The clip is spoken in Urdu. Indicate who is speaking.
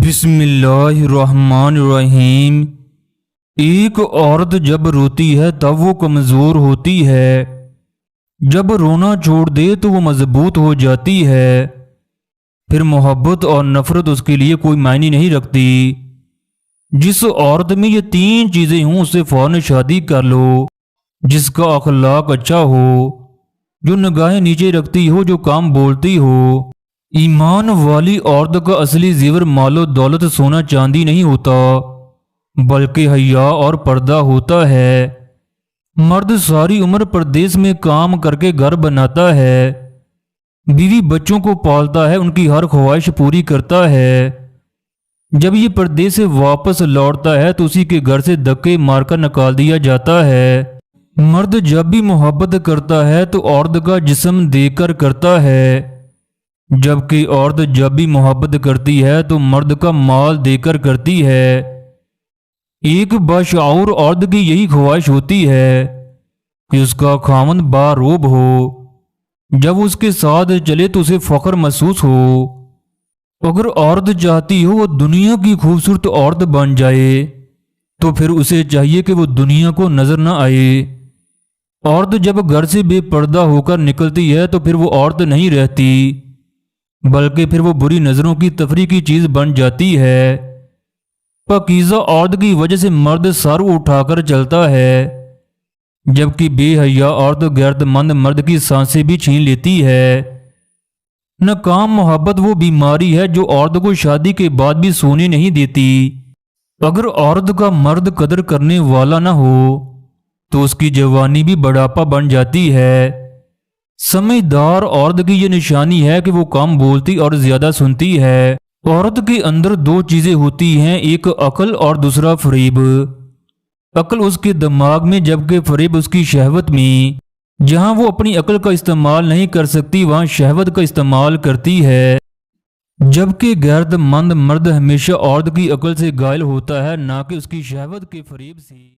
Speaker 1: بسم اللہ الرحمن الرحیم۔ ایک عورت جب روتی ہے تب وہ کمزور ہوتی ہے، جب رونا چھوڑ دے تو وہ مضبوط ہو جاتی ہے۔ پھر محبت اور نفرت اس کے لیے کوئی معنی نہیں رکھتی۔ جس عورت میں یہ تین چیزیں ہوں اس سے فوراً شادی کر لو۔ جس کا اخلاق اچھا ہو، جو نگاہیں نیچے رکھتی ہو، جو کام بولتی ہو۔ ایمان والی عورت کا اصلی زیور مال و دولت سونا چاندی نہیں ہوتا، بلکہ حیا اور پردہ ہوتا ہے۔ مرد ساری عمر پردیس میں کام کر کے گھر بناتا ہے، بیوی بچوں کو پالتا ہے، ان کی ہر خواہش پوری کرتا ہے۔ جب یہ پردیس سے واپس لوٹتا ہے تو اسی کے گھر سے دھکے مار کر نکال دیا جاتا ہے۔ مرد جب بھی محبت کرتا ہے تو عورت کا جسم دے کر کرتا ہے، جبکہ عورت جب بھی محبت کرتی ہے تو مرد کا مال دے کر کرتی ہے۔ ایک باشعور عورت کی یہی خواہش ہوتی ہے کہ اس کا خاوند باروب ہو، جب اس کے ساتھ چلے تو اسے فخر محسوس ہو۔ اگر عورت چاہتی ہو وہ دنیا کی خوبصورت عورت بن جائے تو پھر اسے چاہیے کہ وہ دنیا کو نظر نہ آئے۔ عورت جب گھر سے بے پردہ ہو کر نکلتی ہے تو پھر وہ عورت نہیں رہتی، بلکہ پھر وہ بری نظروں کی تفریح کی چیز بن جاتی ہے۔ پاکیزہ عورت کی وجہ سے مرد سر اٹھا کر چلتا ہے، جبکہ بے حیا عورت غیرت مند مرد کی سانسیں بھی چھین لیتی ہے۔ ناکام محبت وہ بیماری ہے جو عورت کو شادی کے بعد بھی سونے نہیں دیتی۔ اگر عورت کا مرد قدر کرنے والا نہ ہو تو اس کی جوانی بھی بڑھاپا بن جاتی ہے۔ سمجھدار عورت کی یہ نشانی ہے کہ وہ کم بولتی اور زیادہ سنتی ہے۔ عورت کے اندر دو چیزیں ہوتی ہیں، ایک عقل اور دوسرا فریب۔ عقل اس کے دماغ میں، جبکہ فریب اس کی شہوت میں۔ جہاں وہ اپنی عقل کا استعمال نہیں کر سکتی وہاں شہوت کا استعمال کرتی ہے، جبکہ غیرت مند مرد ہمیشہ عورت کی عقل سے غائل ہوتا ہے، نہ کہ اس کی شہوت کے فریب سے۔